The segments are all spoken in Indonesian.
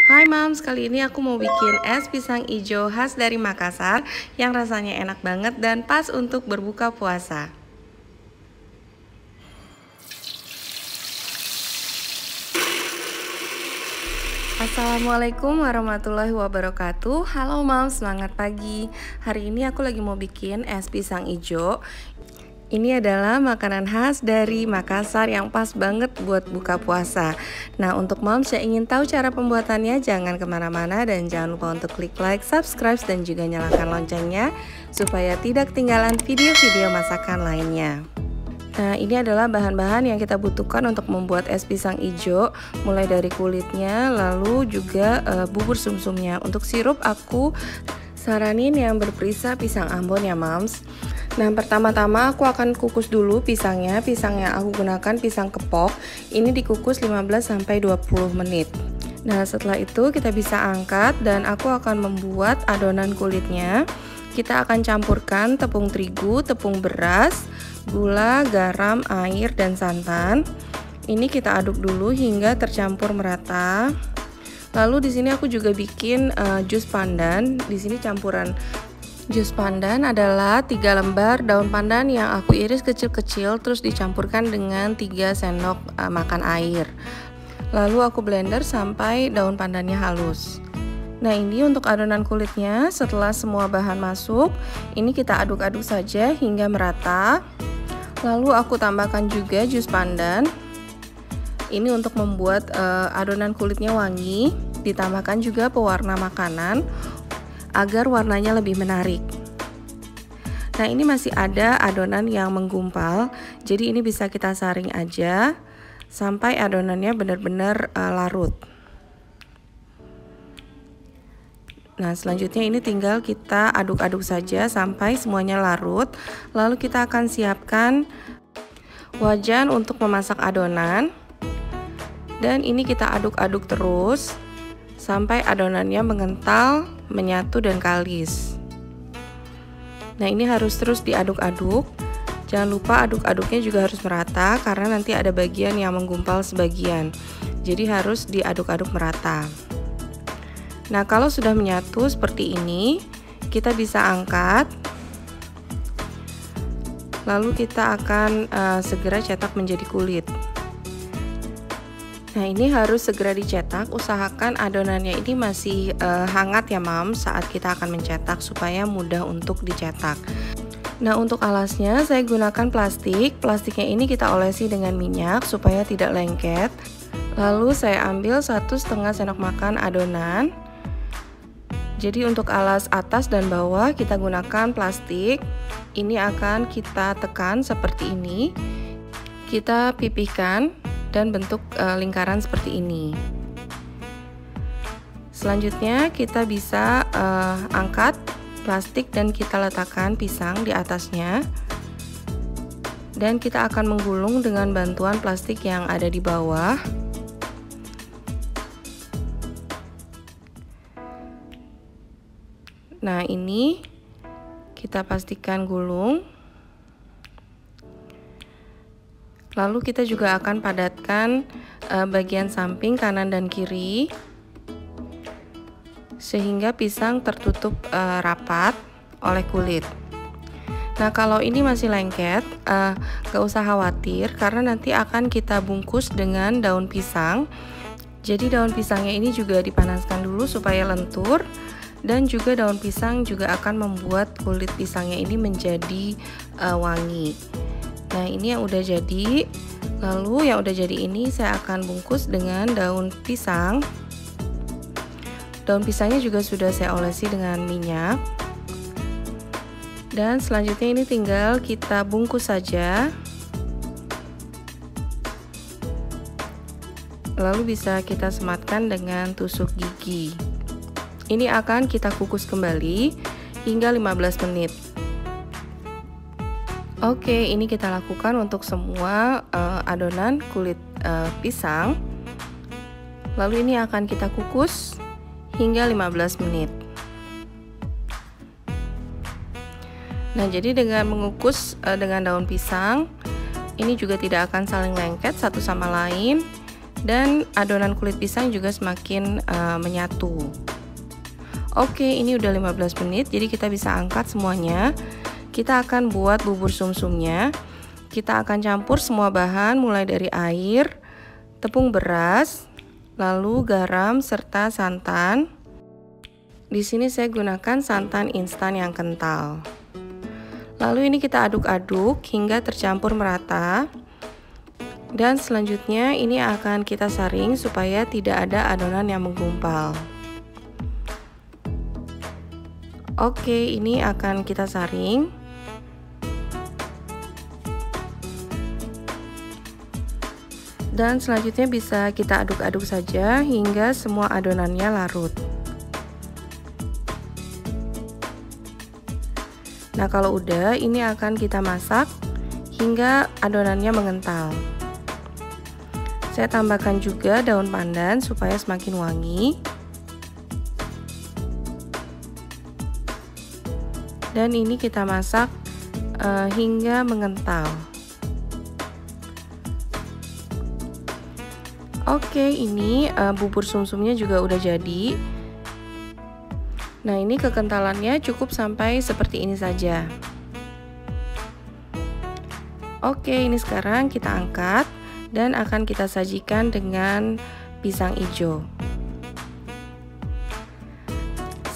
Hai Mams, kali ini aku mau bikin es pisang ijo khas dari Makassar yang rasanya enak banget dan pas untuk berbuka puasa. Assalamualaikum warahmatullahi wabarakatuh. Halo Mams, semangat pagi. Hari ini aku lagi mau bikin es pisang ijo. Ini adalah makanan khas dari Makassar yang pas banget buat buka puasa. Nah, untuk moms yang ingin tahu cara pembuatannya, jangan kemana-mana dan jangan lupa untuk klik like, subscribe, dan juga nyalakan loncengnya supaya tidak ketinggalan video-video masakan lainnya. Nah, ini adalah bahan-bahan yang kita butuhkan untuk membuat es pisang ijo, mulai dari kulitnya, lalu juga bubur sumsumnya. Untuk sirup aku saranin yang berperisa pisang Ambon ya Mams. Nah, pertama-tama aku akan kukus dulu pisangnya. Pisang yang aku gunakan pisang kepok. Ini dikukus 15-20 menit. Nah, setelah itu kita bisa angkat dan aku akan membuat adonan kulitnya. Kita akan campurkan tepung terigu, tepung beras, gula, garam, air, dan santan. Ini kita aduk dulu hingga tercampur merata. Lalu di sini aku juga bikin jus pandan. Di sini campuran jus pandan adalah 3 lembar daun pandan yang aku iris kecil-kecil terus dicampurkan dengan 3 sendok makan air. Lalu aku blender sampai daun pandannya halus. Nah, ini untuk adonan kulitnya. Setelah semua bahan masuk, ini kita aduk-aduk saja hingga merata. Lalu aku tambahkan juga jus pandan. Ini untuk membuat adonan kulitnya wangi. Ditambahkan juga pewarna makanan agar warnanya lebih menarik. Nah, ini masih ada adonan yang menggumpal, jadi ini bisa kita saring aja sampai adonannya benar-benar larut. Nah, selanjutnya ini tinggal kita aduk-aduk saja sampai semuanya larut. Lalu kita akan siapkan wajan untuk memasak adonan. Dan ini kita aduk-aduk terus sampai adonannya mengental, menyatu dan kalis. Nah, ini harus terus diaduk-aduk. Jangan lupa aduk-aduknya juga harus merata karena nanti ada bagian yang menggumpal sebagian. Jadi harus diaduk-aduk merata. Nah, kalau sudah menyatu seperti ini, kita bisa angkat. Lalu kita akan segera cetak menjadi kulit. Nah, ini harus segera dicetak. Usahakan adonannya ini masih hangat ya Mam saat kita akan mencetak supaya mudah untuk dicetak. Nah, untuk alasnya saya gunakan plastik. Plastiknya ini kita olesi dengan minyak supaya tidak lengket. Lalu saya ambil 1,5 sendok makan adonan. Jadi untuk alas atas dan bawah kita gunakan plastik. Ini akan kita tekan seperti ini. Kita pipihkan dan bentuk lingkaran seperti ini. Selanjutnya kita bisa angkat plastik dan kita letakkan pisang di atasnya. Dan kita akan menggulung dengan bantuan plastik yang ada di bawah. Nah, ini kita pastikan gulung. Lalu kita juga akan padatkan bagian samping kanan dan kiri sehingga pisang tertutup rapat oleh kulit. Nah, kalau ini masih lengket, gak usah khawatir karena nanti akan kita bungkus dengan daun pisang. Jadi daun pisangnya ini juga dipanaskan dulu supaya lentur, dan juga daun pisang juga akan membuat kulit pisangnya ini menjadi wangi. Nah, ini yang udah jadi. Lalu yang udah jadi ini saya akan bungkus dengan daun pisang. Daun pisangnya juga sudah saya olesi dengan minyak. Dan selanjutnya ini tinggal kita bungkus saja. Lalu bisa kita sematkan dengan tusuk gigi. Ini akan kita kukus kembali hingga 15 menit. Oke, ini kita lakukan untuk semua adonan kulit pisang. Lalu ini akan kita kukus hingga 15 menit. Nah, jadi dengan mengukus dengan daun pisang, ini juga tidak akan saling lengket satu sama lain. dan adonan kulit pisang juga semakin menyatu. Oke, ini udah 15 menit, jadi kita bisa angkat semuanya. Kita akan buat bubur sumsumnya. Kita akan campur semua bahan mulai dari air, tepung beras, lalu garam serta santan. Di sini saya gunakan santan instan yang kental. Lalu ini kita aduk-aduk hingga tercampur merata. Dan selanjutnya ini akan kita saring supaya tidak ada adonan yang menggumpal. Oke, ini akan kita saring. Dan selanjutnya bisa kita aduk-aduk saja hingga semua adonannya larut. Nah, kalau udah, ini akan kita masak hingga adonannya mengental. Saya tambahkan juga daun pandan supaya semakin wangi. Dan ini kita masak hingga mengental. Oke, ini bubur sumsumnya juga udah jadi. Nah, ini kekentalannya cukup sampai seperti ini saja. Oke, ini sekarang kita angkat dan akan kita sajikan dengan pisang hijau.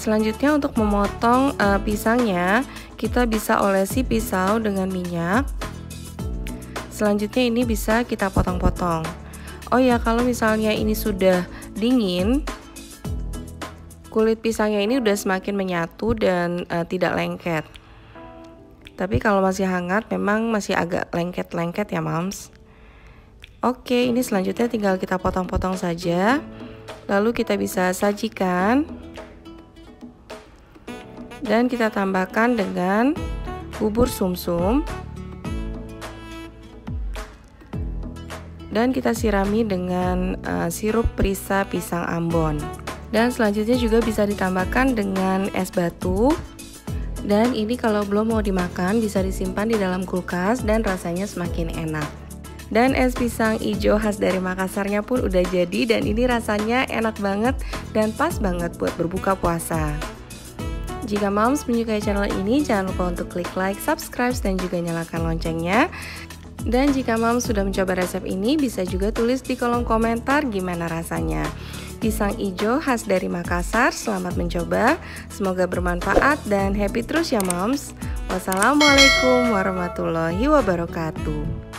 Selanjutnya untuk memotong pisangnya, kita bisa olesi pisau dengan minyak. Selanjutnya ini bisa kita potong-potong. Oh ya, kalau misalnya ini sudah dingin, kulit pisangnya ini udah semakin menyatu dan tidak lengket. Tapi kalau masih hangat memang masih agak lengket-lengket ya moms. Oke, ini selanjutnya tinggal kita potong-potong saja. Lalu kita bisa sajikan. Dan kita tambahkan dengan bubur sumsum. Dan kita sirami dengan sirup perisa pisang Ambon. Dan selanjutnya juga bisa ditambahkan dengan es batu. Dan ini kalau belum mau dimakan bisa disimpan di dalam kulkas dan rasanya semakin enak. Dan es pisang hijau khas dari Makassarnya pun udah jadi dan ini rasanya enak banget dan pas banget buat berbuka puasa. Jika moms menyukai channel ini, jangan lupa untuk klik like, subscribe, dan juga nyalakan loncengnya. Dan jika moms sudah mencoba resep ini, bisa juga tulis di kolom komentar gimana rasanya. Pisang hijau khas dari Makassar, selamat mencoba. Semoga bermanfaat dan happy terus ya moms. Wassalamualaikum warahmatullahi wabarakatuh.